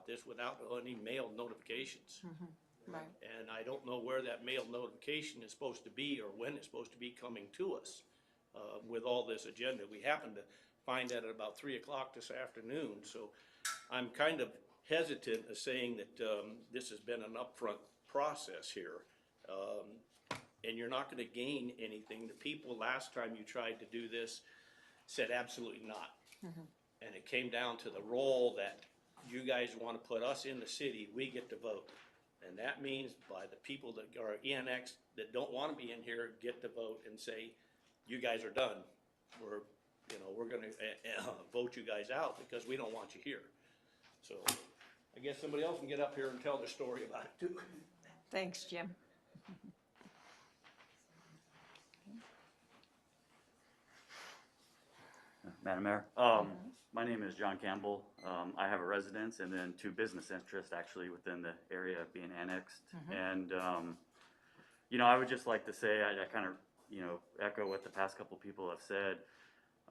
about this without any mail notifications. Right. And I don't know where that mail notification is supposed to be or when it's supposed to be coming to us with all this agenda. We happened to find that at about 3 o'clock this afternoon, so I'm kind of hesitant of saying that this has been an upfront process here. And you're not gonna gain anything. The people last time you tried to do this said absolutely not. And it came down to the role that you guys wanna put us in the city, we get to vote. And that means by the people that are annexed, that don't wanna be in here, get to vote and say, you guys are done. We're gonna vote you guys out because we don't want you here. So, I guess somebody else can get up here and tell their story about it too. Thanks, Jim. Madam Mayor, my name is John Campbell. I have a residence and then 2 business interests actually within the area being annexed. And, I would just like to say, I kind of, echo what the past couple people have said.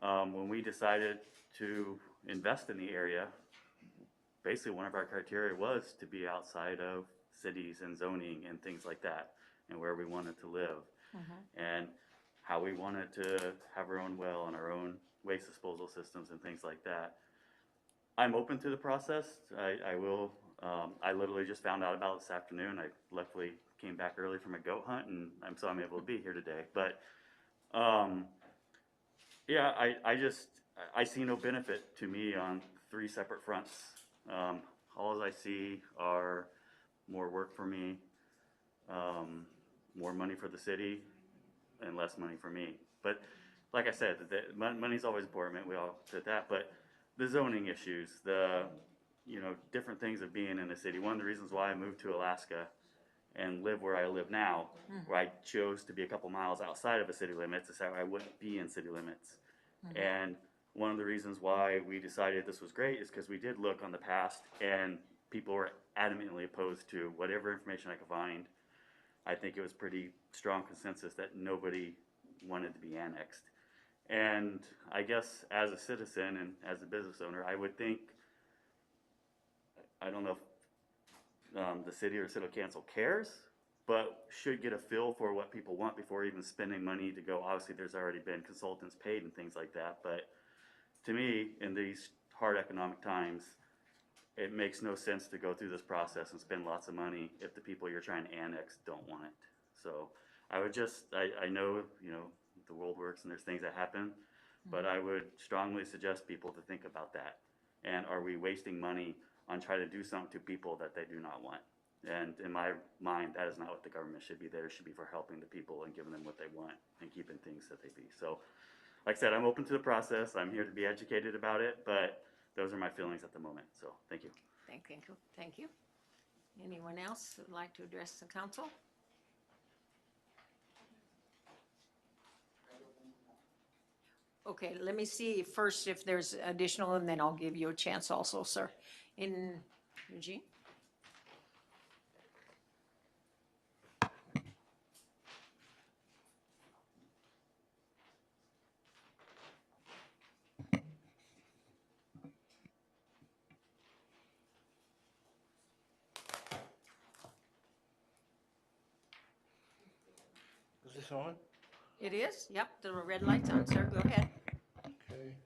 When we decided to invest in the area, basically one of our criteria was to be outside of cities and zoning and things like that, and where we wanted to live. And how we wanted to have our own well and our own waste disposal systems and things like that. I'm open to the process. I will, I literally just found out about it this afternoon. I luckily came back early from a goat hunt, and I'm able to be here today. But, yeah, I see no benefit to me on 3 separate fronts. All I see are more work for me, more money for the city, and less money for me. But like I said, money's always important. We all did that. But the zoning issues, the different things of being in the city. One of the reasons why I moved to Alaska and live where I live now, where I chose to be a couple miles outside of the city limits, is how I wouldn't be in city limits. And one of the reasons why we decided this was great is because we did look on the past, and people were adamantly opposed to whatever information I could find. I think it was pretty strong consensus that nobody wanted to be annexed. And I guess as a citizen and as a business owner, I would think, I don't know if the city or city council cares, but should get a feel for what people want before even spending money to go. Obviously, there's already been consultants paid and things like that, but to me, in these hard economic times, it makes no sense to go through this process and spend lots of money if the people you're trying to annex don't want it. So I would just, I know, the world works and there's things that happen, but I would strongly suggest people to think about that. And are we wasting money on trying to do something to people that they do not want? And in my mind, that is not what the government should be there. It should be for helping the people and giving them what they want and keeping things that they be. So, like I said, I'm open to the process. I'm here to be educated about it, but those are my feelings at the moment. So, thank you. Thank you. Thank you. Anyone else would like to address the council? Okay, let me see first if there's additional, and then I'll give you a chance also, sir. Eugene? Is this on? It is? Yep, the red light's on, sir. Go ahead. Okay.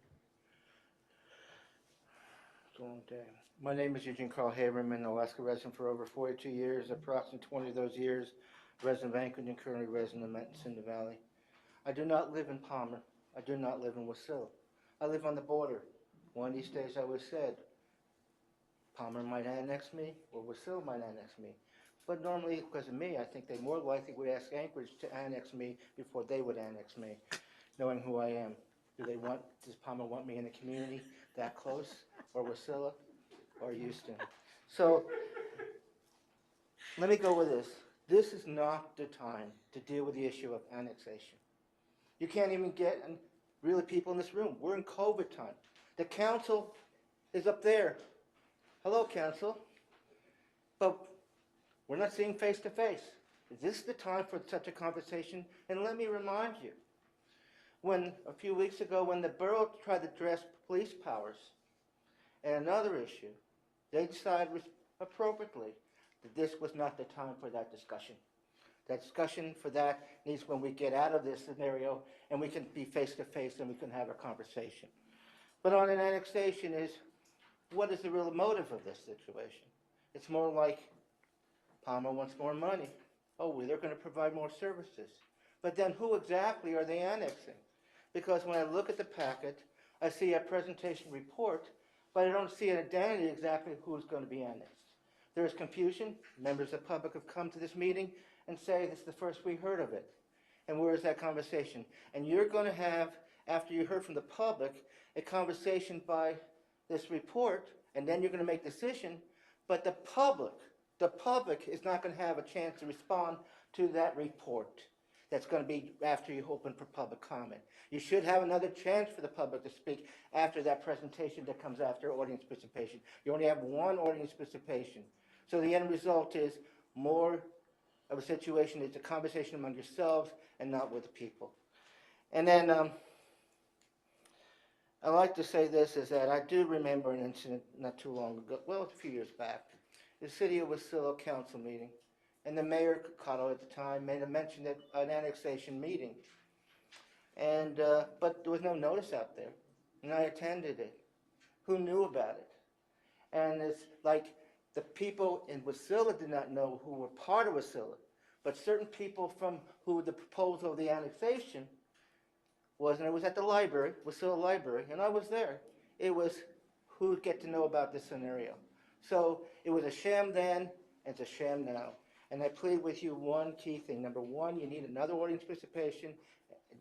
It's a long day. My name is Eugene Carl Haberman, Alaska resident for over 42 years, approximately 20 of those years resident of Anchorage and currently resident of Cinder Valley. I do not live in Palmer. I do not live in Wasilla. I live on the border. One of these days I was said, Palmer might annex me or Wasilla might annex me. But normally, because of me, I think they more likely would ask Anchorage to annex me before they would annex me, knowing who I am. Does Palmer want me in the community that close, or Wasilla, or Houston? So, let me go with this. This is not the time to deal with the issue of annexation. You can't even get really people in this room. We're in COVID time. The council is up there. Hello, council. But we're not seeing face to face. Is this the time for such a conversation? And let me remind you, when a few weeks ago, when the borough tried to address police powers and another issue, They decided appropriately that this was not the time for that discussion. That discussion for that needs when we get out of this scenario and we can be face to face and we can have a conversation. But on an annexation is, what is the real motive of this situation? It's more like Palmer wants more money. Oh, well, they're going to provide more services. But then who exactly are they annexing? Because when I look at the packet, I see a presentation report, but I don't see an identity exactly who's going to be annexed. There is confusion. Members of the public have come to this meeting and say this is the first we heard of it. And where is that conversation? And you're going to have, after you heard from the public, a conversation by this report, and then you're going to make a decision, but the public is not going to have a chance to respond to that report. That's going to be after you open for public comment. You should have another chance for the public to speak after that presentation that comes after audience participation. You only have one audience participation. So the end result is more of a situation, it's a conversation among yourselves and not with the people. And then I like to say this, is that I do remember an incident not too long ago, well, a few years back, the City of Wasilla Council meeting, and the Mayor Cotto at the time made a mention at an annexation meeting. And, but there was no notice out there, and I attended it. Who knew about it? And it's like the people in Wasilla did not know who were part of Wasilla, but certain people from who the proposal of the annexation was, and it was at the library, Wasilla Library, and I was there. It was who would get to know about this scenario. So it was a sham then, and it's a sham now. And I plead with you one key thing. Number one, you need another audience participation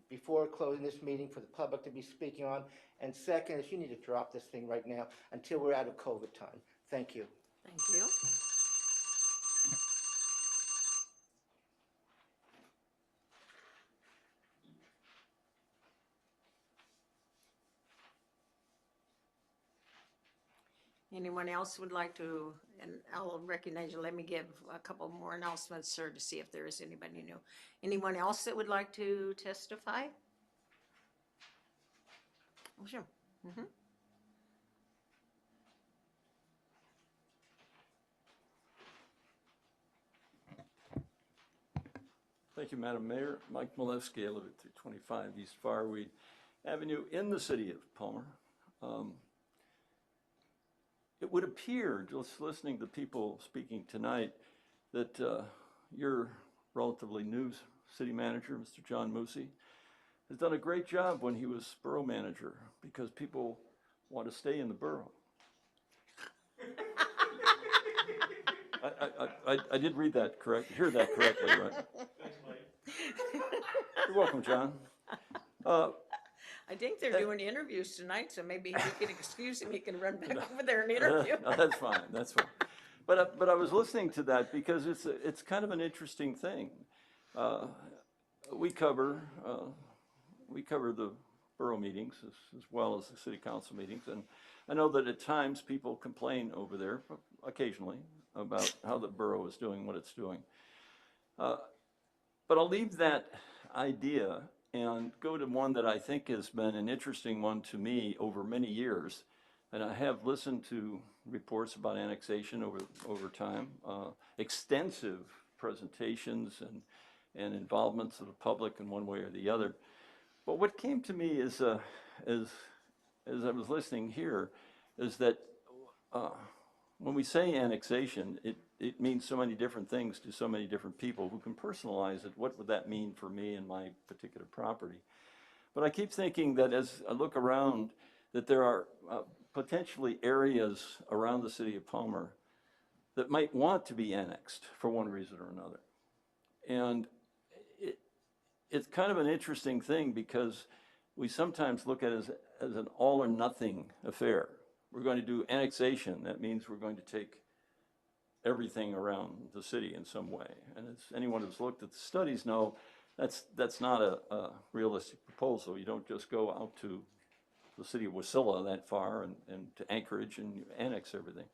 before closing this meeting for the public to be speaking on. And second is you need to drop this thing right now until we're out of COVID time. Thank you. Thank you. Anyone else would like to, and I'll recognize you, let me give a couple more announcements, sir, to see if there is anybody new. Anyone else that would like to testify? Oh, sure. Thank you, Madam Mayor. Mike Malewski, I live at 325 East Farweed Avenue in the city of Palmer. It would appear, just listening to people speaking tonight, that your relatively new city manager, Mr. John Moosey, has done a great job when he was borough manager because people want to stay in the borough. I did read that correct, hear that correctly, right? Thanks, Mike. You're welcome, John. I think they're doing interviews tonight, so maybe he can excuse him, he can run back over there and interview. No, that's fine, that's fine. But I was listening to that because it's kind of an interesting thing. We cover the borough meetings as well as the city council meetings, and I know that at times people complain over there, occasionally, about how the borough is doing what it's doing. But I'll leave that idea and go to one that I think has been an interesting one to me over many years. And I have listened to reports about annexation over time, extensive presentations and involvements of the public in one way or the other. But what came to me is, as I was listening here, is that when we say annexation, it means so many different things to so many different people who can personalize it. What would that mean for me and my particular property? But I keep thinking that as I look around, that there are potentially areas around the city of Palmer that might want to be annexed for one reason or another. And it's kind of an interesting thing because we sometimes look at it as an all or nothing affair. We're going to do annexation. That means we're going to take everything around the city in some way. And as anyone who's looked at the studies know, that's not a realistic proposal. You don't just go out to the city of Wasilla that far and to Anchorage and annex everything.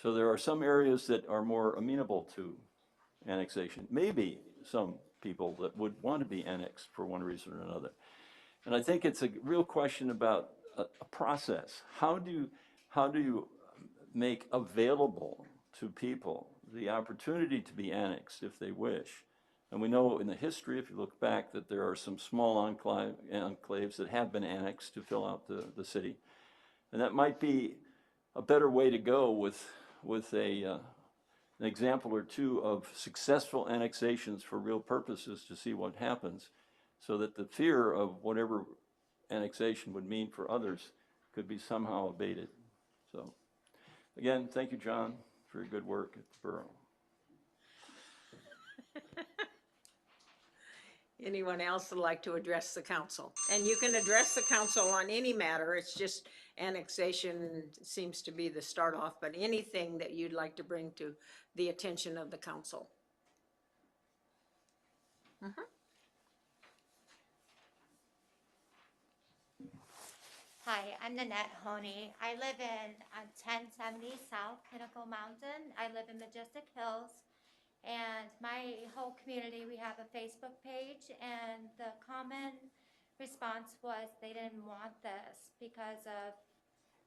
So there are some areas that are more amenable to annexation. Maybe some people that would want to be annexed for one reason or another. And I think it's a real question about a process. How do you make available to people the opportunity to be annexed if they wish. And we know in the history, if you look back, that there are some small enclaves that have been annexed to fill out the city. And that might be a better way to go with an example or two of successful annexations for real purposes to see what happens, so that the fear of whatever annexation would mean for others could be somehow abated. So, again, thank you, John, for your good work at the borough. Anyone else would like to address the council? And you can address the council on any matter, it's just annexation seems to be the start off, but anything that you'd like to bring to the attention of the council. Hi, I'm Nanette Honey. I live in 1070 South Pinnacle Mountain. I live in Majestic Hills. And my whole community, we have a Facebook page, and the common response was they didn't want this because of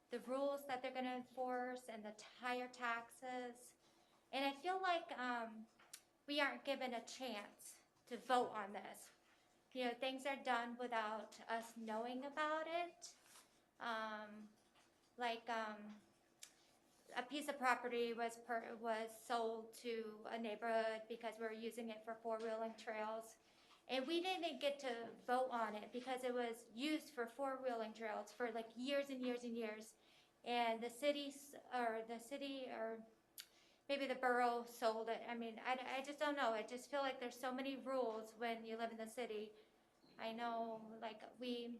the rules that they're gonna enforce and the higher taxes. And I feel like we aren't given a chance to vote on this. You know, things are done without us knowing about it. A piece of property was sold to a neighborhood because we were using it for four-wheeling trails. And we didn't get to vote on it because it was used for four-wheeling trails for like years and years and years. And the city or maybe the borough sold it. I mean, I just don't know. I just feel like there's so many rules when you live in the city. I know, like, we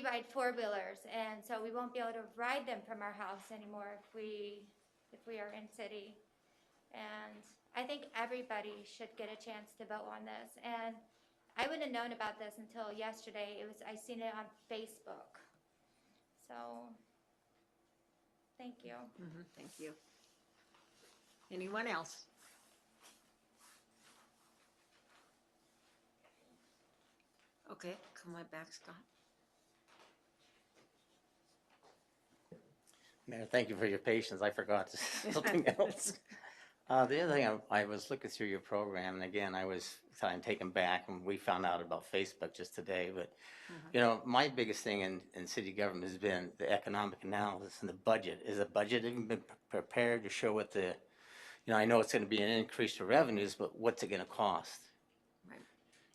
ride four-wheelers, and so we won't be able to ride them from our house anymore if we are in city. And I think everybody should get a chance to vote on this. And I wouldn't have known about this until yesterday. I seen it on Facebook. So, thank you. Thank you. Anyone else? Okay, come right back, Scott. Mayor, thank you for your patience. I forgot something else. The other thing, I was looking through your program, and again, I was kind of taken back when we found out about Facebook just today. But, you know, my biggest thing in city government has been the economic analysis and the budget. Is the budget even been prepared to show what the, you know, I know it's going to be an increase to revenues, but what's it going to cost? Right.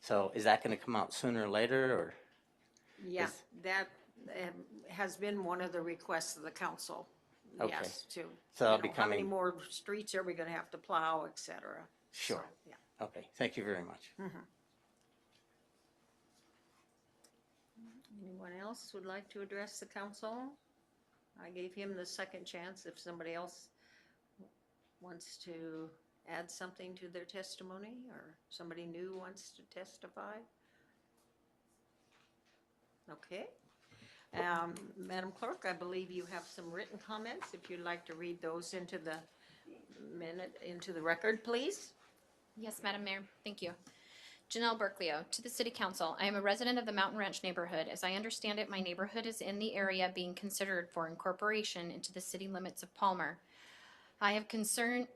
So is that going to come out sooner or later, or? Yeah, that has been one of the requests of the council. Okay. Yes, to, So you I'll know, be how many coming- more streets are we gonna have to plow, et cetera. Sure. So, yeah. Okay, thank you very much. Anyone else would like to address the council? I gave him the second chance if somebody else wants to add something to their testimony, or somebody new wants to testify. Okay. Madam Clerk, I believe you have some written comments. If you'd like to read those into the record, please. Yes, Madam Mayor, thank you. Janelle Berklio, to the City Council. I am a resident of the Mountain Ranch neighborhood. As I understand it, my neighborhood is in the area being considered for incorporation into the city limits of Palmer. I have concerns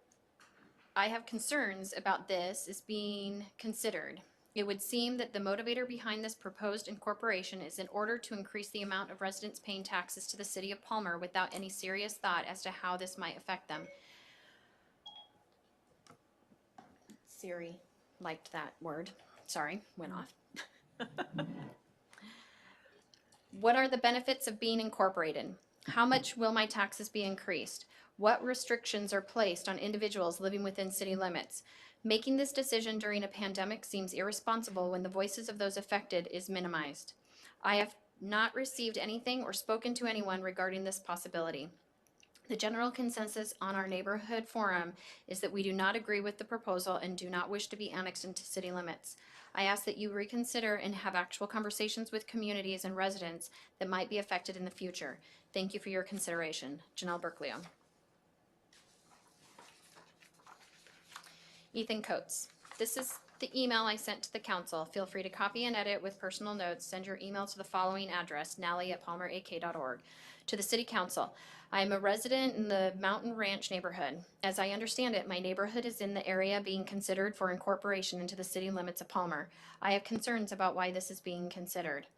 about this is being considered. It would seem that the motivator behind this proposed incorporation is in order to increase the amount of residents paying taxes to the city of Palmer without any serious thought as to how this might affect them. Siri liked that word. Sorry, went off. What are the benefits of being incorporated? How much will my taxes be increased? What restrictions are placed on individuals living within city limits? Making this decision during a pandemic seems irresponsible when the voices of those affected is minimized. I have not received anything or spoken to anyone regarding this possibility. The general consensus on our neighborhood forum is that we do not agree with the proposal and do not wish to be annexed into city limits. I ask that you reconsider and have actual conversations with communities and residents that might be affected in the future. Thank you for your consideration. Janelle Berklio. Ethan Coates. This is the email I sent to the council. Feel free to copy and edit with personal notes. Send your email to the following address, nally@palmerak.org. To the City Council, I am a resident in the Mountain Ranch neighborhood. As I understand it, my neighborhood is in the area being considered for incorporation into the city limits of Palmer. I have concerns about why this is being considered.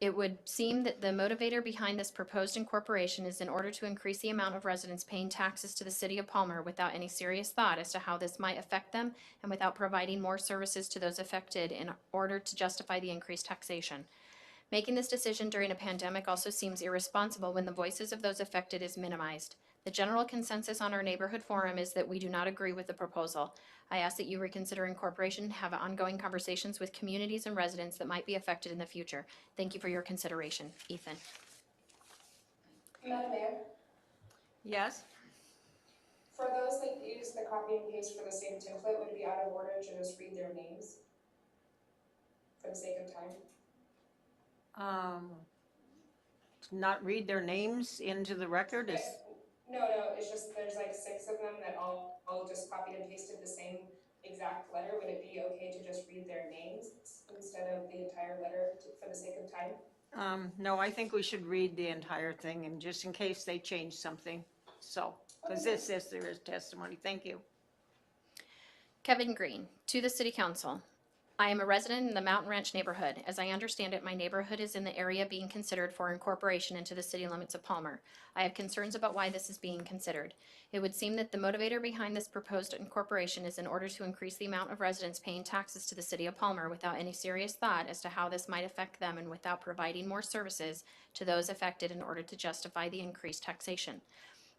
It would seem that the motivator behind this proposed incorporation is in order to increase the amount of residents paying taxes to the city of Palmer without any serious thought as to how this might affect them and without providing more services to those affected in order to justify the increased taxation. Making this decision during a pandemic also seems irresponsible when the voices of those affected is minimized. The general consensus on our neighborhood forum is that we do not agree with the proposal. I ask that you reconsider incorporation and have ongoing conversations with communities and residents that might be affected in the future. Thank you for your consideration. Ethan. Madam Mayor, Yes? for those that use the copy and paste for the same template, would it be out of order to just read their names? For the sake of time? Not read their names into the record is, No, it's just there's like 6 of them that all just copied and pasted the same exact letter. Would it be okay to just read their names instead of the entire letter for the sake of time? no, I think we should read the entire thing and just in case they change something. So, because this says there is testimony. Thank you. Kevin Green. To the City Council. I am a resident in the Mountain Ranch neighborhood. As I understand it, my neighborhood is in the area being considered for incorporation into the city limits of Palmer. I have concerns about why this is being considered. It would seem that the motivator behind this proposed incorporation is in order to increase the amount of residents paying taxes to the city of Palmer without any serious thought as to how this might affect them and without providing more services to those affected in order to justify the increased taxation.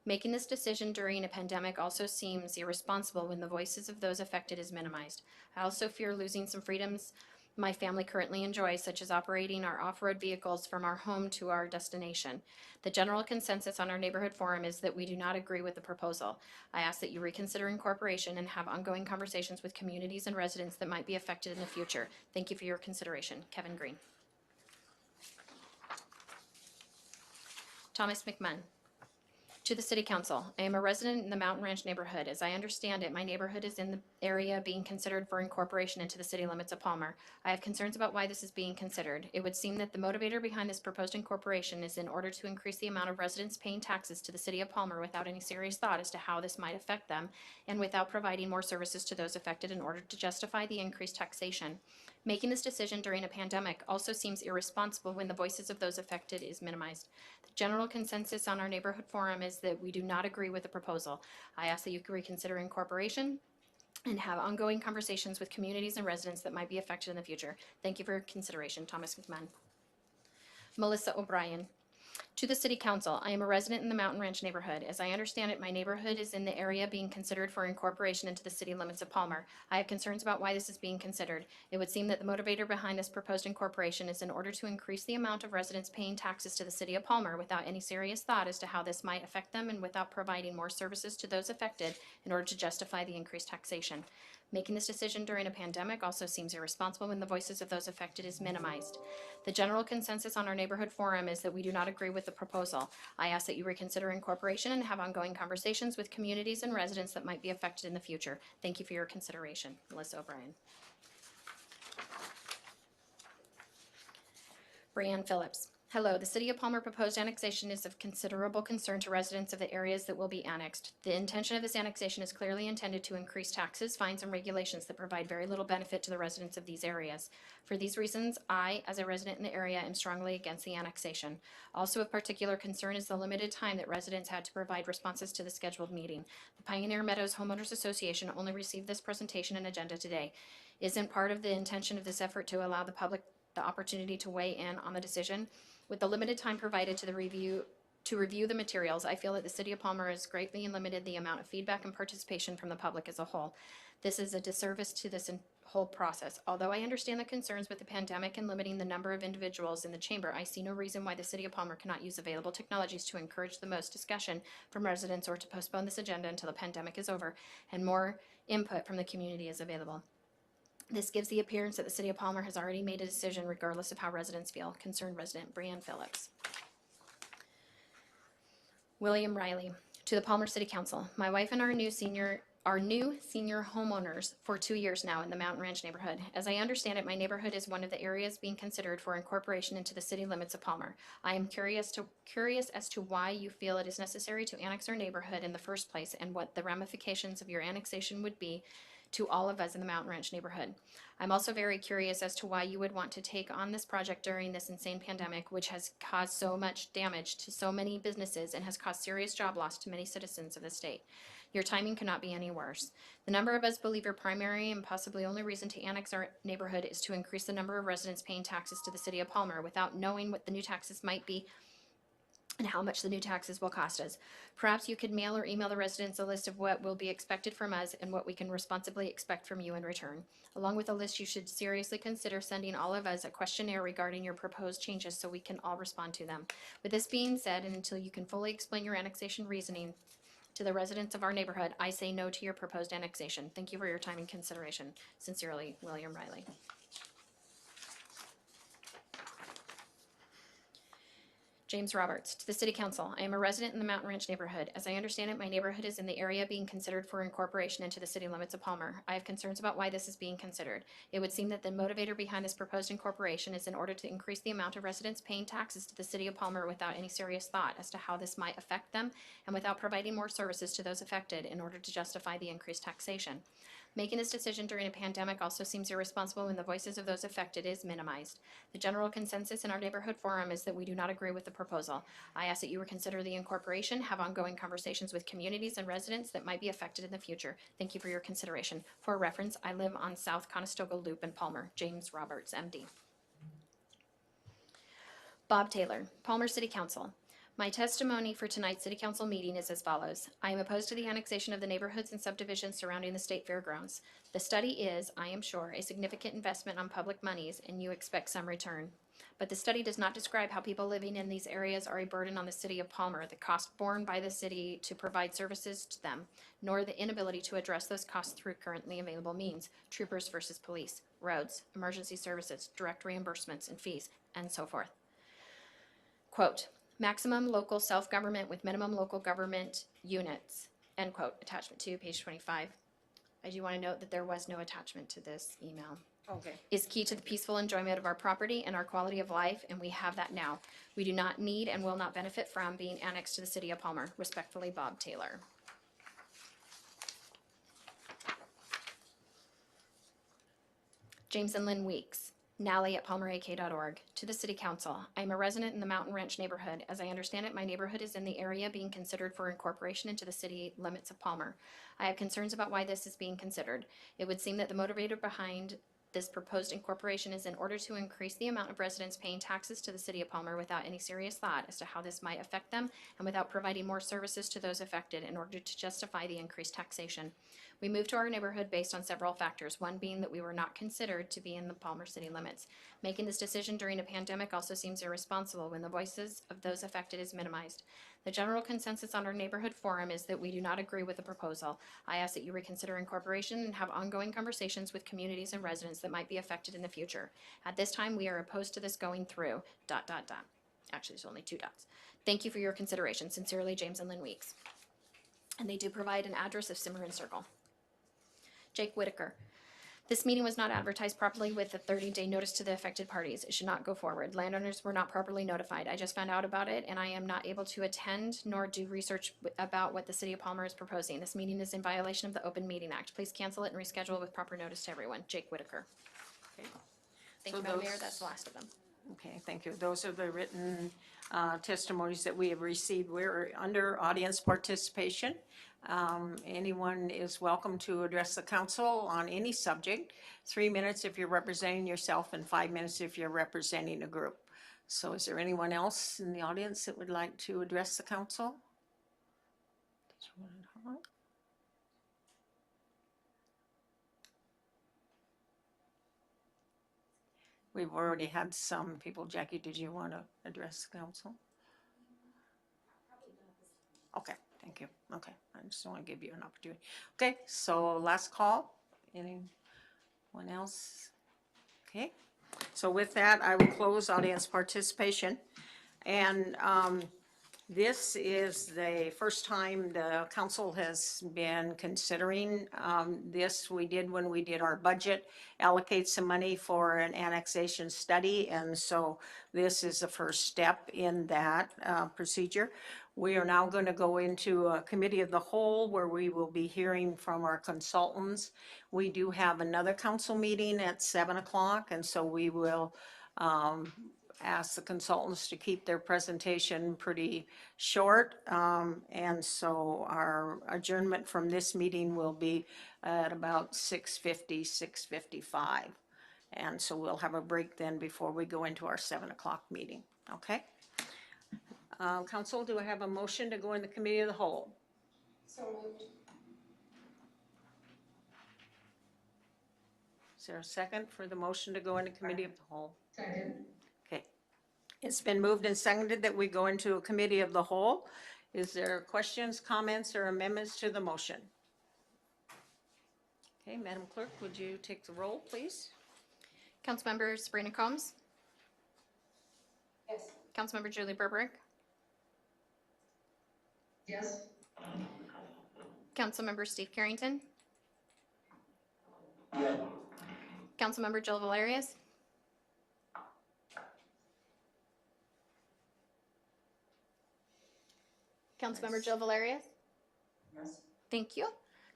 Making this decision during a pandemic also seems irresponsible when the voices of those affected is minimized. I also fear losing some freedoms my family currently enjoys, such as operating our off-road vehicles from our home to our destination. The general consensus on our neighborhood forum is that we do not agree with the proposal. I ask that you reconsider incorporation and have ongoing conversations with communities and residents that might be affected in the future. Thank you for your consideration. Kevin Green. Thomas McMunn. To the City Council, I am a resident in the Mountain Ranch neighborhood. As I understand it, my neighborhood is in the area being considered for incorporation into the city limits of Palmer. I have concerns about why this is being considered. It would seem that the motivator behind this proposed incorporation is in order to increase the amount of residents paying taxes to the city of Palmer without any serious thought as to how this might affect them and without providing more services to those affected in order to justify the increased taxation. Making this decision during a pandemic also seems irresponsible when the voices of those affected is minimized. The general consensus on our neighborhood forum is that we do not agree with the proposal. I ask that you reconsider incorporation and have ongoing conversations with communities and residents that might be affected in the future. Thank you for your consideration. Thomas McMahon. Melissa O'Brien. To the City Council, I am a resident in the Mountain Ranch neighborhood. As I understand it, my neighborhood is in the area being considered for incorporation into the city limits of Palmer. I have concerns about why this is being considered. It would seem that the motivator behind this proposed incorporation is in order to increase the amount of residents paying taxes to the city of Palmer without any serious thought as to how this might affect them and without providing more services to those affected in order to justify the increased taxation. Making this decision during a pandemic also seems irresponsible when the voices of those affected is minimized. The general consensus on our neighborhood forum is that we do not agree with the proposal. I ask that you reconsider incorporation and have ongoing conversations with communities and residents that might be affected in the future. Thank you for your consideration. Melissa O'Brien. Brianne Phillips. Hello, the City of Palmer proposed annexation is of considerable concern to residents of the areas that will be annexed. The intention of this annexation is clearly intended to increase taxes, fines, and regulations that provide very little benefit to the residents of these areas. For these reasons, I, as a resident in the area, am strongly against the annexation. Also of particular concern is the limited time that residents had to provide responses to the scheduled meeting. The Pioneer Meadows Homeowners Association only received this presentation and agenda today. Isn't part of the intention of this effort to allow the public the opportunity to weigh in on the decision? With the limited time provided to review the materials, I feel that the City of Palmer has greatly limited the amount of feedback and participation from the public as a whole. This is a disservice to this whole process. Although I understand the concerns with the pandemic and limiting the number of individuals in the chamber, I see no reason why the City of Palmer cannot use available technologies to encourage the most discussion from residents or to postpone this agenda until the pandemic is over and more input from the community is available. This gives the appearance that the City of Palmer has already made a decision regardless of how residents feel. Concerned resident Brianne Phillips. William Riley. To the Palmer City Council, my wife and our new senior are new senior homeowners for 2 years now in the Mountain Ranch neighborhood. As I understand it, my neighborhood is one of the areas being considered for incorporation into the city limits of Palmer. I am curious as to why you feel it is necessary to annex our neighborhood in the first place and what the ramifications of your annexation would be to all of us in the Mountain Ranch neighborhood. I'm also very curious as to why you would want to take on this project during this insane pandemic, which has caused so much damage to so many businesses and has caused serious job loss to many citizens of the state. Your timing cannot be any worse. The number of us believe your primary and possibly only reason to annex our neighborhood is to increase the number of residents paying taxes to the city of Palmer without knowing what the new taxes might be and how much the new taxes will cost us. Perhaps you could mail or email the residents a list of what will be expected from us and what we can responsibly expect from you in return. Along with the list, you should seriously consider sending all of us a questionnaire regarding your proposed changes so we can all respond to them. With this being said, and until you can fully explain your annexation reasoning to the residents of our neighborhood, I say no to your proposed annexation. Thank you for your time and consideration. Sincerely, William Riley. James Roberts, to the City Council. I am a resident in the Mountain Ranch neighborhood. As I understand it, my neighborhood is in the area being considered for incorporation into the city limits of Palmer. I have concerns about why this is being considered. It would seem that the motivator behind this proposed incorporation is in order to increase the amount of residents paying taxes to the city of Palmer without any serious thought as to how this might affect them and without providing more services to those affected in order to justify the increased taxation. Making this decision during a pandemic also seems irresponsible when the voices of those affected is minimized. The general consensus in our neighborhood forum is that we do not agree with the proposal. I ask that you reconsider the incorporation, have ongoing conversations with communities and residents that might be affected in the future. Thank you for your consideration. For reference, I live on South Conestoga Loop in Palmer. James Roberts, MD. Bob Taylor, Palmer City Council. My testimony for tonight's City Council meeting is as follows. I am opposed to the annexation of the neighborhoods and subdivisions surrounding the state fairgrounds. The study is, I am sure, a significant investment on public monies, and you expect some return. But the study does not describe how people living in these areas are a burden on the city of Palmer, the cost borne by the city to provide services to them, nor the inability to address those costs through currently available means, troopers versus police, roads, emergency services, direct reimbursements and fees, and so forth. Quote, maximum local self-government with minimum local government units, end quote, attachment 2, page 25. I do want to note that there was no attachment to this email. Okay. Is key to the peaceful enjoyment of our property and our quality of life, and we have that now. We do not need and will not benefit from being annexed to the city of Palmer. Respectfully, Bob Taylor. James and Lynn Weeks. Nally at palmerak.org. To the City Council. I am a resident in the Mountain Ranch neighborhood. As I understand it, my neighborhood is in the area being considered for incorporation into the city limits of Palmer. I have concerns about why this is being considered. It would seem that the motivator behind this proposed incorporation is in order to increase the amount of residents paying taxes to the city of Palmer without any serious thought as to how this might affect them and without providing more services to those affected in order to justify the increased taxation. We moved to our neighborhood based on several factors, one being that we were not considered to be in the Palmer city limits. Making this decision during a pandemic also seems irresponsible when the voices of those affected is minimized. The general consensus on our neighborhood forum is that we do not agree with the proposal. I ask that you reconsider incorporation and have ongoing conversations with communities and residents that might be affected in the future. At this time, we are opposed to this going through, ... Actually, there's only 2 dots. Thank you for your consideration. Sincerely, James and Lynn Weeks. And they do provide an address of Cimarron Circle. Jake Whitaker. This meeting was not advertised properly with a 30-day notice to the affected parties. It should not go forward. Landowners were not properly notified. I just found out about it, and I am not able to attend nor do research about what the city of Palmer is proposing. This meeting is in violation of the Open Meeting Act. Please cancel it and reschedule with proper notice to everyone. Jake Whitaker. Okay. Thank So you, Madam those- Mayor. That's the last of them. Okay, thank you. Those are the written testimonies that we have received. We're under audience participation. Anyone is welcome to address the council on any subject. 3 minutes if you're representing yourself and 5 minutes if you're representing a group. So is there anyone else in the audience that would like to address the council? We've already had some people. Jackie, did you want to address the council? Okay, thank you. Okay, I just want to give you an opportunity. Okay, so last call. Anyone else? Okay, so with that, I will close audience participation. And This is the first time the council has been considering this. We did when we did our budget, allocate some money for an annexation study, and so this is the first step in that procedure. We are now going to go into a committee of the whole where we will be hearing from our consultants. We do have another council meeting at 7 o'clock, and so we will ask the consultants to keep their presentation pretty short. And so our adjournment from this meeting will be at about 6:50, 6:55. And so we'll have a break then before we go into our 7 o'clock meeting, okay? Council, do I have a motion to go in the committee of the whole? So moved. Is there a second for the motion to go into committee of the whole? Second. Okay. It's been moved and seconded that we go into a committee of the whole. Is there questions, comments, or amendments to the motion? Okay, Madam Clerk, would you take the roll, please? Councilmember Sabrina Combs, Yes. Councilmember Julie Berberich, Yes. Councilmember Steve Carrington, Councilmember Jill Valerius, Councilmember Jill Valerius. Yes. Thank you.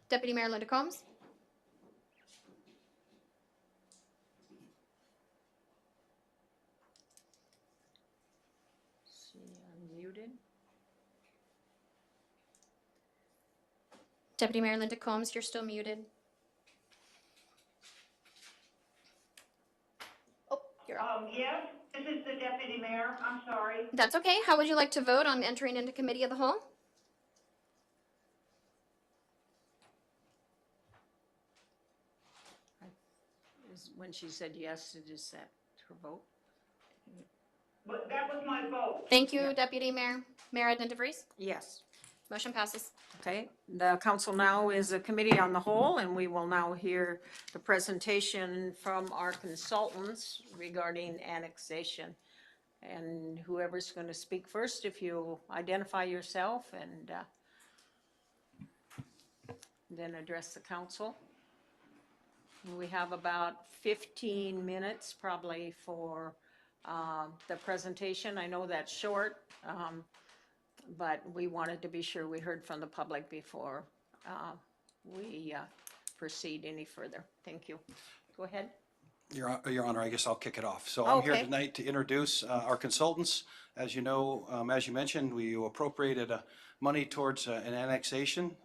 Deputy Mayor Linda Combs, She unmuted. Deputy Mayor Linda Combs, you're still muted. Oh, you're up. Yes, this is the deputy mayor. I'm sorry. That's okay. How would you like to vote on entering into committee of the whole? When she said yes, is that her vote? But that was my vote. Thank you, Deputy Mayor. Mayor Edna DeVries. Yes. Motion passes. Okay, the council now is a committee on the whole, and we will now hear the presentation from our consultants regarding annexation. And whoever's going to speak first, if you identify yourself and then address the council. We have about 15 minutes probably for the presentation. I know that's short, but we wanted to be sure we heard from the public before we proceed any further. Thank you. Go ahead. Your Honor, I guess I'll kick it off. So I'm here Okay. tonight to introduce our consultants. As you know, as you mentioned, we appropriated money towards an annexation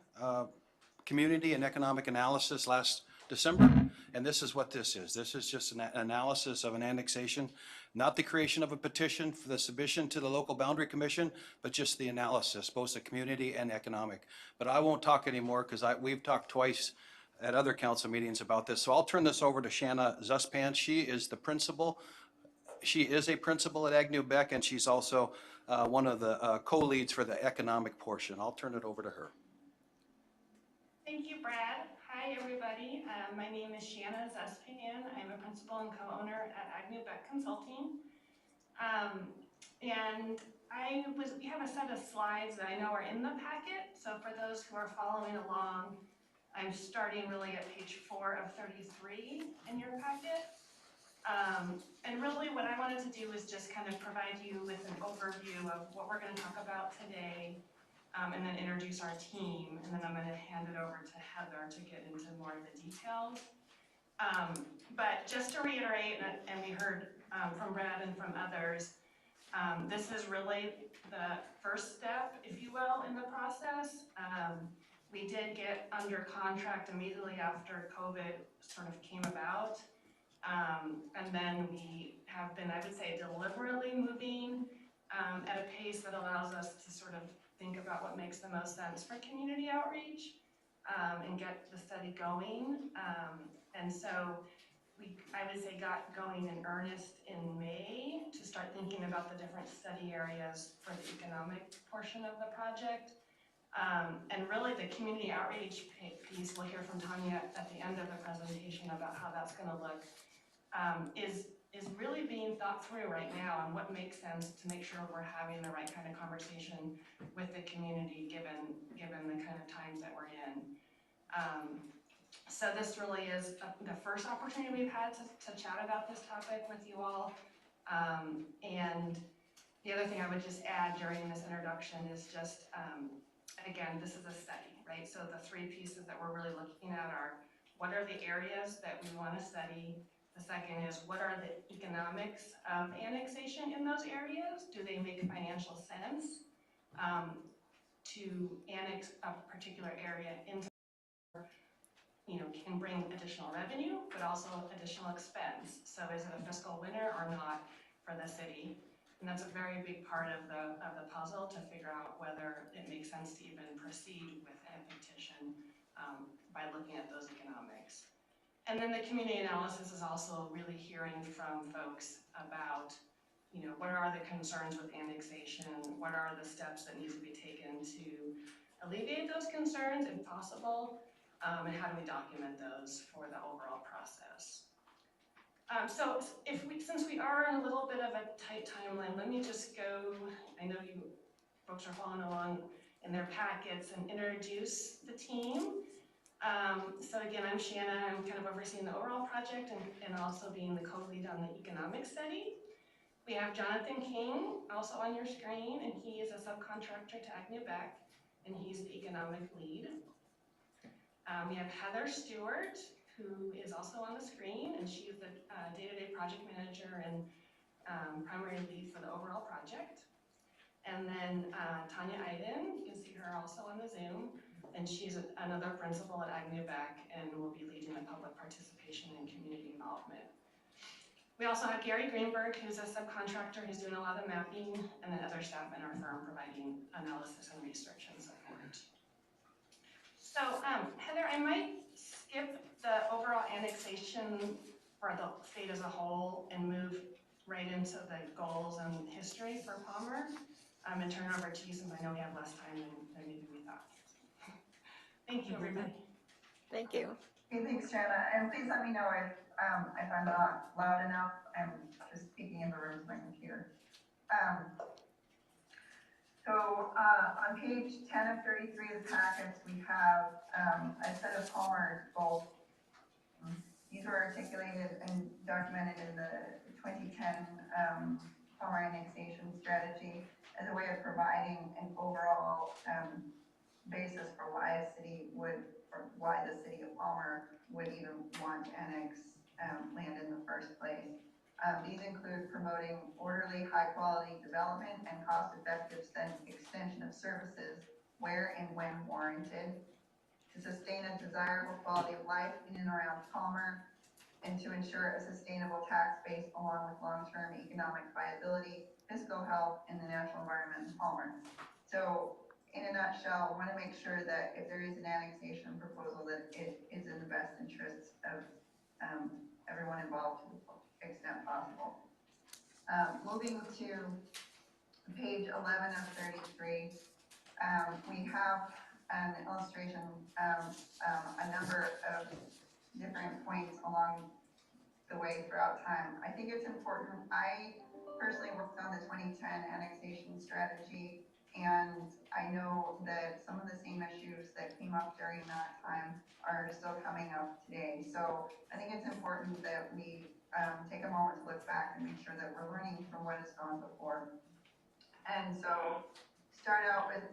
community and economic analysis last December, and this is what this is. This is just an analysis of an annexation, not the creation of a petition for the submission to the local boundary commission, but just the analysis, both the community and economic. But I won't talk anymore because we've talked twice at other council meetings about this. So I'll turn this over to Shanna Zuspan. She is the principal. She is a principal at Agnew Beck, and she's also one of the co-leads for the economic portion. I'll turn it over to her. Thank you, Brad. Hi, everybody. My name is Shanna Zuspian. I'm a principal and co-owner at Agnew Beck Consulting. And we have a set of slides that I know are in the packet. So for those who are following along, I'm starting really at page 4 of 33 in your packet. And really what I wanted to do is just kind of provide you with an overview of what we're going to talk about today. And then introduce our team, and then I'm going to hand it over to Heather to get into more of the details. But just to reiterate, and we heard from Brad and from others, this is really the first step, if you will, in the process. We did get under contract immediately after COVID sort of came about. And then we have been, I would say, deliberately moving at a pace that allows us to sort of think about what makes the most sense for community outreach and get the study going. And so I would say, got going in earnest in May to start thinking about the different study areas for the economic portion of the project. And really the community outreach piece, we'll hear from Tanya at the end of the presentation about how that's going to look, is is really being thought through right now on what makes sense to make sure we're having the right kind of conversation with the community, given the kind of times that we're in. So this really is the first opportunity we've had to chat about this topic with you all. And the other thing I would just add during this introduction is just, again, this is a study, right? So the three pieces that we're really looking at are, what are the areas that we want to study? The second is, what are the economics of annexation in those areas? Do they make financial sense to annex a particular area into, can bring additional revenue, but also additional expense. So is it a fiscal winner or not for the city? And that's a very big part of the puzzle to figure out whether it makes sense to even proceed with a petition by looking at those economics. And then the community analysis is also really hearing from folks about, what are the concerns with annexation? What are the steps that need to be taken to alleviate those concerns if possible? And how do we document those for the overall process? So since we are in a little bit of a tight timeline, let me just go, I know you folks are following along in their packets, and introduce the team. So again, I'm Shanna. I'm kind of overseeing the overall project and also being the co-lead on the economic study. We have Jonathan King also on your screen, and he is a subcontractor to Agnew Beck, and he's the economic lead. We have Heather Stewart, who is also on the screen, and she is the day-to-day project manager and primary lead for the overall project. And then Tanya Iden, you can see her also on the Zoom, and she's another principal at Agnew Beck and will be leading the public participation and community involvement. We also have Gary Greenberg, who's a subcontractor who's doing a lot of mapping, and then other staff in our firm providing analysis and research and support. So Heather, I might skip the overall annexation for the state as a whole and move right into the goals and history for Palmer, and turn it over to you since I know we have less time than maybe we thought. Thank you, everybody. Thank you. Hey, thanks, Shanna. And please let me know if I'm not loud enough. I'm just speaking in the room to my computer. So on page 10 of 33 of the packets, we have a set of Palmer goals. These were articulated and documented in the 2010 Palmer annexation strategy as a way of providing an overall basis for why the city of Palmer would even want to annex land in the first place. These include promoting orderly, high-quality development and cost-effective extension of services where and when warranted, to sustain a desirable quality of life in and around Palmer, and to ensure a sustainable tax base along with long-term economic viability, fiscal health, and the natural environment in Palmer. So in a nutshell, I want to make sure that if there is an annexation proposal, that it is in the best interests of everyone involved to the extent possible. Moving to page 11 of 33, we have an illustration of a number of different points along the way throughout time. I think it's important. I personally worked on the 2010 annexation strategy, and I know that some of the same issues that came up during that time are still coming up today. So I think it's important that we take a moment to look back and make sure that we're learning from what has gone before. And so start out with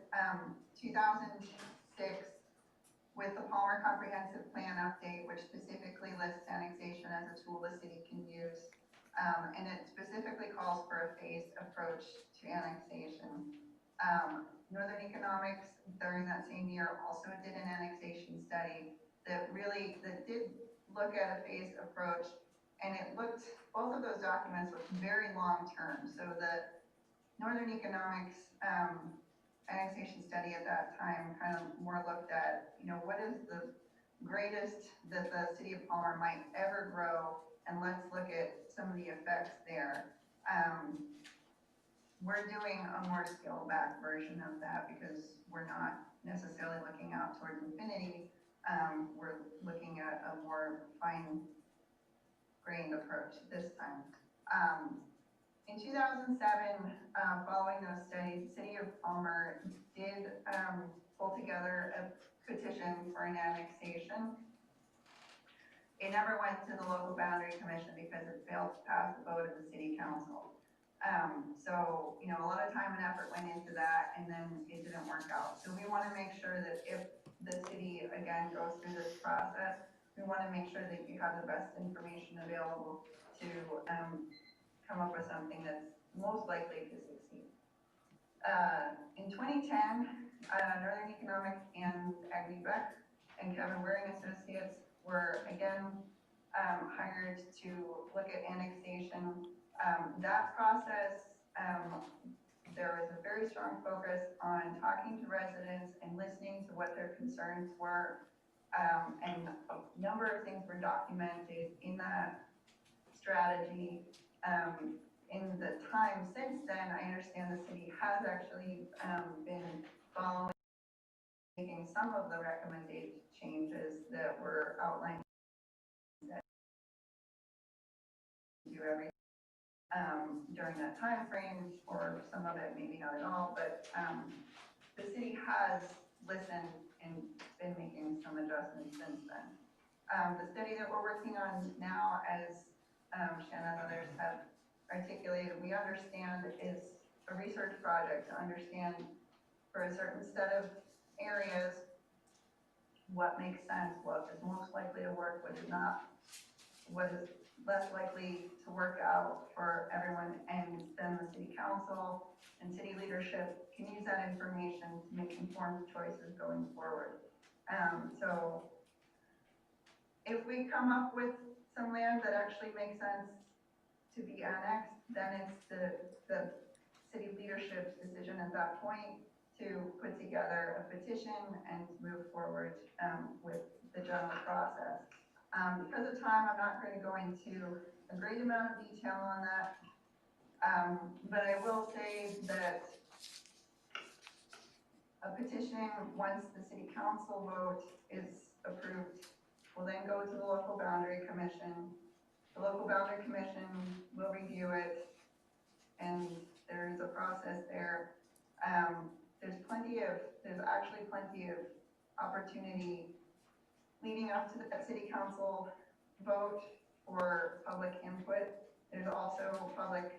2006 with the Palmer Comprehensive Plan Update, which specifically lists annexation as a tool the city can use. And it specifically calls for a phased approach to annexation. Northern Economics, during that same year, also did an annexation study that did look at a phased approach, and both of those documents looked very long-term. So the Northern Economics annexation study at that time kind of more looked at, what is the greatest that the city of Palmer might ever grow, and let's look at some of the effects there. We're doing a more scaled back version of that because we're not necessarily looking out towards infinity. We're looking at a more fine-grained approach this time. In 2007, following those studies, the City of Palmer did pull together a petition for an annexation. It never went to the local boundary commission because it failed to pass the vote of the city council. So, you know, a lot of time and effort went into that, and then it didn't work out. So we want to make sure that if the city, again, goes through this process, we want to make sure that you have the best information available to come up with something that's most likely to succeed. In 2010, Northern Economic and AgriBec and Kevin Waring Associates were again hired to look at annexation. That process, there was a very strong focus on talking to residents and listening to what their concerns were. And a number of things were documented in that strategy. In the time since then, I understand the city has actually been following, making some of the recommended changes that were outlined. Do everything during that time frame, or some of it maybe not at all, but the city has listened and been making some adjustments since then. The study that we're working on now, as Shannon and others have articulated, we understand is a research project to understand for a certain set of areas what makes sense, what is most likely to work, what is not, what is less likely to work out for everyone, and then the city council and city leadership can use that information to make informed choices going forward. So if we come up with some land that actually makes sense to be annexed, then it's the city leadership's decision at that point to put together a petition and move forward with the general process. Because of time, I'm not going to go into a great amount of detail on that, but I will say that a petition, once the city council vote is approved, will then go to the local boundary commission. The local boundary commission will review it, and there's a process there. There's actually plenty of opportunity leading up to the city council vote for public input. There's also public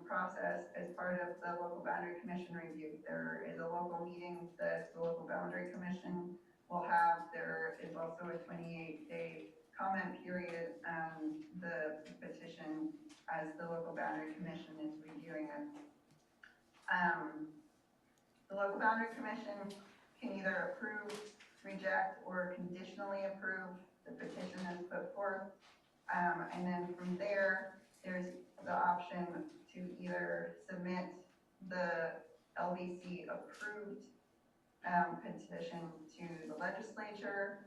process as part of the local boundary commission review. There is a local meeting that the local boundary commission will have. There is also a 28-day comment period on the petition as the local boundary commission is reviewing it. The local boundary commission can either approve, reject, or conditionally approve the petition that's put forth. And then from there, there's the option to either submit the LBC approved petition to the legislature,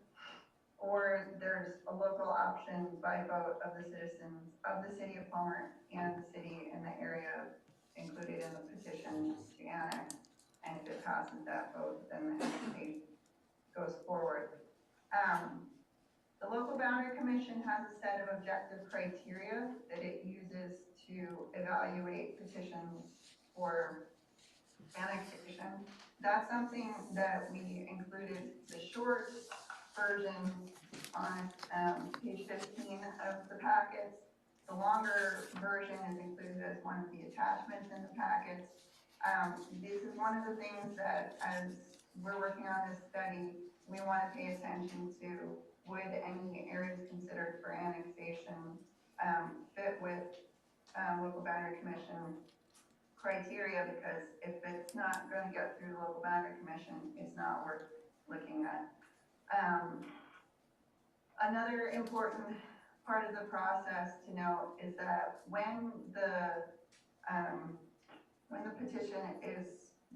or there's a local option by vote of the citizens of the city of Palmer and the city in the area included in the petition to annex. And if it passes that vote, then the annexation goes forward. The local boundary commission has a set of objective criteria that it uses to evaluate petitions for annexation. That's something that we included the short version on page 15 of the packets. The longer version is included as one of the attachments in the packets. This is one of the things that, as we're working on this study, we want to pay attention to. Would any areas considered for annexation fit with local boundary commission criteria? Because if it's not going to get through the local boundary commission, it's not worth looking at. Another important part of the process to note is that when the petition is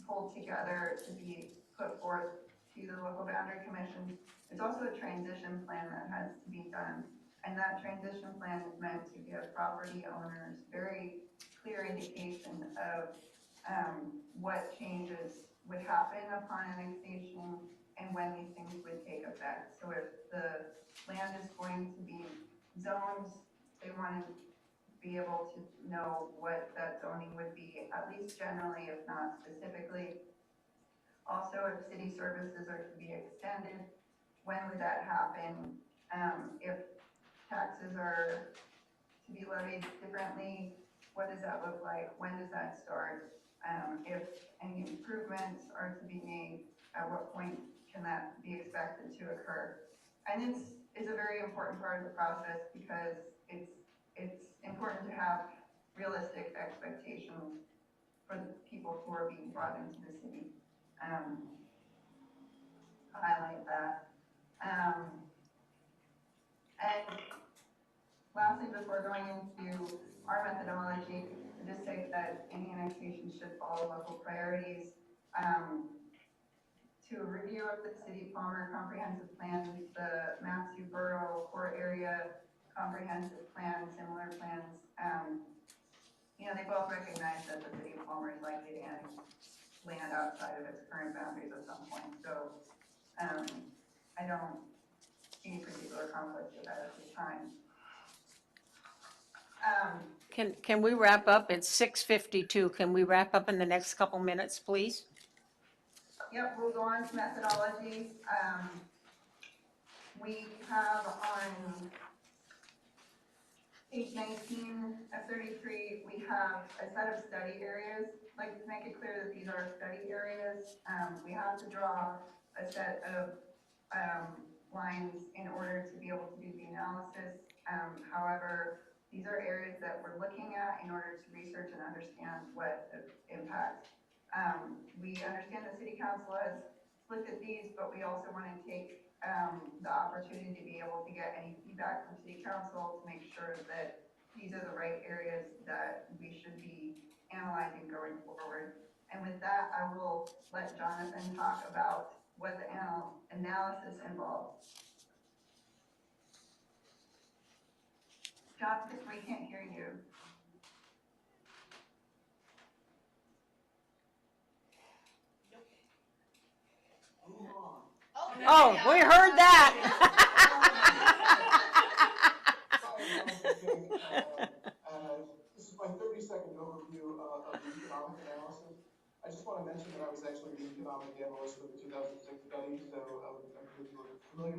pulled together to be put forth to the local boundary commission, there's also a transition plan that has to be done. And that transition plan is meant to give property owners very clear indication of what changes would happen upon annexation and when these things would take effect. So if the land is going to be zoned, they want to be able to know what that zoning would be, at least generally, if not specifically. Also, if city services are to be extended, when would that happen? If taxes are to be levied differently, what does that look like? When does that start? If any improvements are to be made, at what point can that be expected to occur? And this is a very important part of the process because it's important to have realistic expectations for the people who are being brought into the city. Highlight that. And lastly, before going into our methodology, just say that any annexation should follow local priorities. To review of the City of Palmer comprehensive plan, the Matthew Borough core area comprehensive plan, similar plans, you know, they both recognize that the City of Palmer is likely to annex land outside of its current boundaries at some point. So I don't see any particular conflict with that at this time. Can we wrap up? It's 6:52. Can we wrap up in the next couple minutes, please? Yep, we'll go on to methodology. We have on page 19 of 33, we have a set of study areas. I'd like to make it clear that these are study areas. We have to draw a set of lines in order to be able to do the analysis. However, these are areas that we're looking at in order to research and understand what the impact. We understand the City Council has looked at these, but we also want to take the opportunity to be able to get any feedback from City Council to make sure that these are the right areas that we should be analyzing going forward. And with that, I will let Jonathan talk about what the analysis involves. Jonathan, we can't hear you. Oh, we heard that. This is my 30-second overview of the economic analysis. I just want to mention that I was actually the economic analyst for the 2006 study, so I'm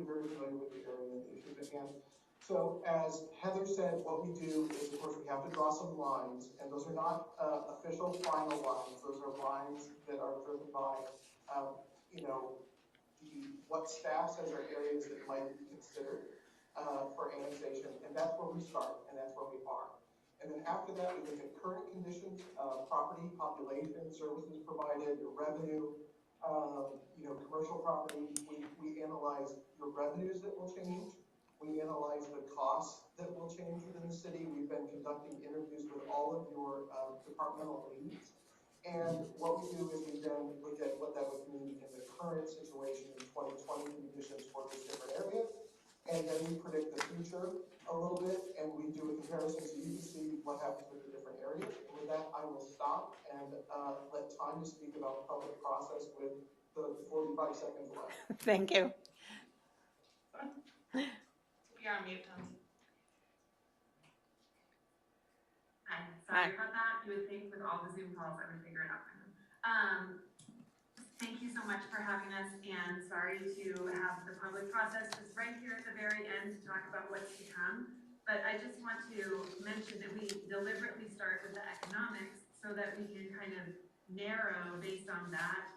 very familiar with the area and the issues at hand. So as Heather said, what we do is, of course, we have to draw some lines, and those are not official final lines. Those are lines that are driven by, what staff says are areas that might be considered for annexation, and that's where we start, and that's where we are. And then after that, we look at current conditions, property, population, services provided, your revenue, commercial property. We analyze your revenues that will change. We analyze the costs that will change within the city. We've been conducting interviews with all of your departmental leads. And what we do is we then look at what that would mean in the current situation in 2020 conditions for this different area. And then we predict the future a little bit, and we do a comparison so you can see what happens with the different areas. And with that, I will stop and let Tanya speak about the public process with the 45 seconds left. Thank you. You're on mute, Tom. Hi, sorry about that. You would think with all the Zoom calls I would figure it out by now. Thank you so much for having us, and sorry to have the public process just right here at the very end to talk about what's to come. But I just want to mention that we deliberately start with the economics so that we can kind of narrow based on that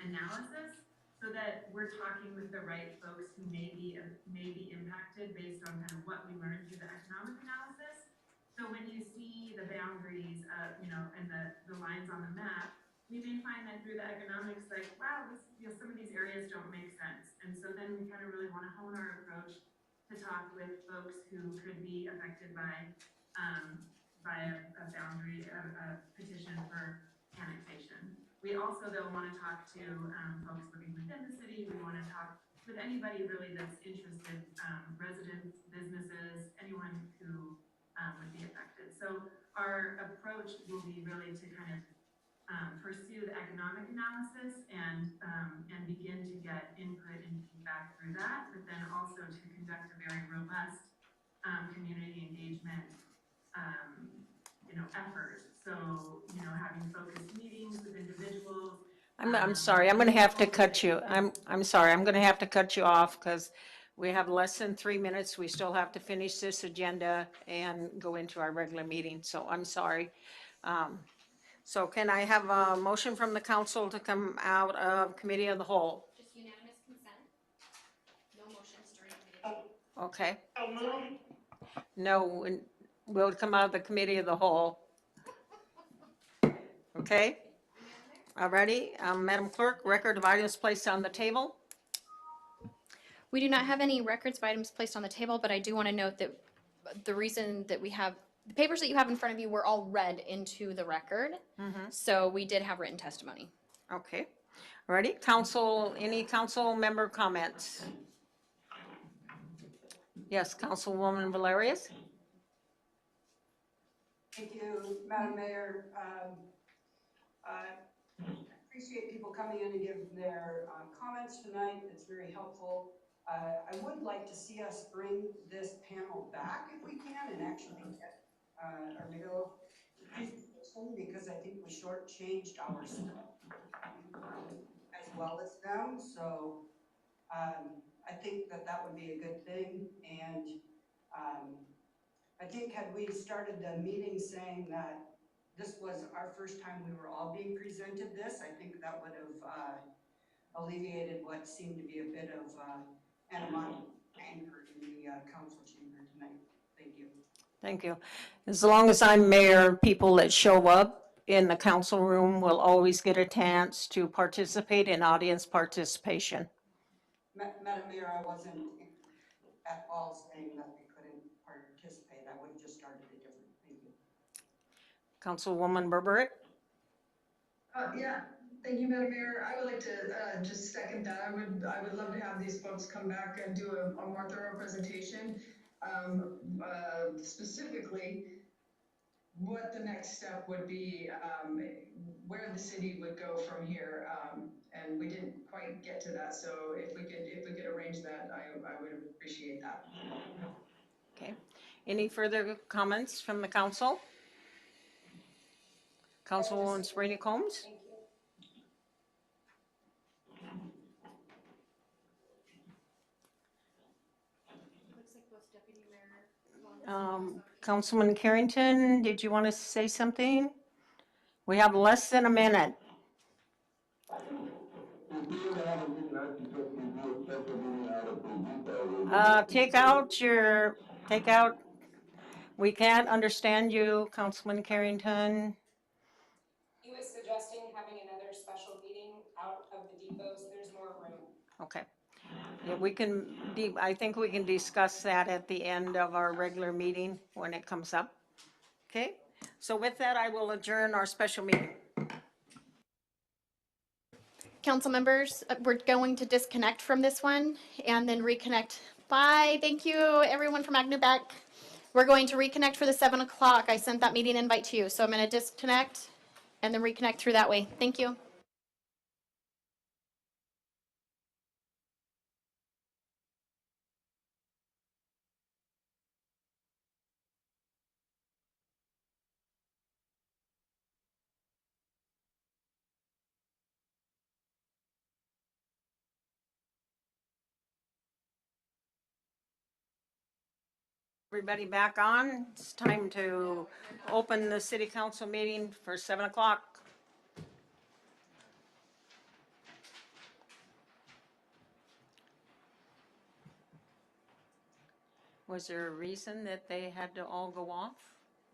analysis, so that we're talking with the right folks who may be impacted based on kind of what we learned through the economic analysis. So when you see the boundaries, and the lines on the map, we may find that through the economics, like, wow, some of these areas don't make sense. And so then we kind of really want to hone our approach to talk with folks who could be affected by a boundary, a petition for annexation. We also, though, want to talk to folks living within the city. We want to talk with anybody really that's interested, residents, businesses, anyone who would be affected. So our approach will be really to kind of pursue the economic analysis and begin to get input and feedback through that, but then also to conduct a very robust community engagement effort. So, having focused meetings with individuals. I'm sorry, I'm gonna have to cut you, I'm sorry, I'm gonna have to cut you off, because we have less than 3 minutes, we still have to finish this agenda and go into our regular meeting, so I'm sorry. So can I have a motion from the council to come out of committee of the whole? Just unanimous consent. No motions during committee. Okay, So moved. no, we'll come out of the committee of the whole. Okay? Alrighty, Madam Clerk, record of items placed on the table. We do not have any records of items placed on the table, but I do want to note that the reason that we have, the papers that you have in front of you were all read into the record. So we did have written testimony. Okay, alrighty, council, any council member comments? Yes, Councilwoman Valerius? Thank you, Madam Mayor. I appreciate people coming in and giving their comments tonight. It's very helpful. I would like to see us bring this panel back if we can and actually get our mayor presentation, because I think we shortchanged our staff as well as them. So I think that would be a good thing. And I think had we started the meeting saying that this was our first time we were all being presented this, I think that would have alleviated what seemed to be a bit of animosity, anger in the council chamber tonight. Thank you. Thank you. As long as I'm mayor, people that show up in the council room will always get a chance to participate in audience participation. Madam Mayor, I wasn't at all saying that they couldn't participate. I would have just started it different. Thank you. Councilwoman Berberick? Yeah, thank you, Madam Mayor. I would like to just second that. I would love to have these folks come back and do a more thorough presentation. Specifically, what the next step would be, where the city would go from here. And we didn't quite get to that. So if we could arrange that, I would appreciate that. Okay. Any further comments from the council? Councilwoman Sabrina Combs? Thank you. Looks like both Deputy Mayor. Councilman Carrington, did you want to say something? We have less than a minute. Take out, we can't understand you, Councilman Carrington. He was suggesting having another special meeting out of the depots. There's more room. Okay. Yeah, I think we can discuss that at the end of our regular meeting when it comes up. Okay, so with that, I will adjourn our special meeting. Council members, we're going to disconnect from this one and then reconnect. Bye. Thank you, everyone from Agnew-Beck. We're going to reconnect for the 7 o'clock. I sent that meeting invite to you, so I'm going to disconnect and then reconnect through that way. Thank you. Everybody back on. It's time to open the city council meeting for 7 o'clock. Was there a reason that they had to all go off?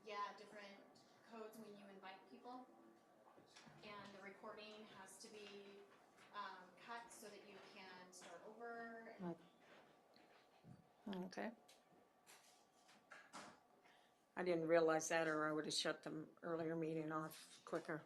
Yeah, different codes when you invite people. And the recording has to be cut so that you can start over. Okay. I didn't realize that, or I would have shut the earlier meeting off quicker.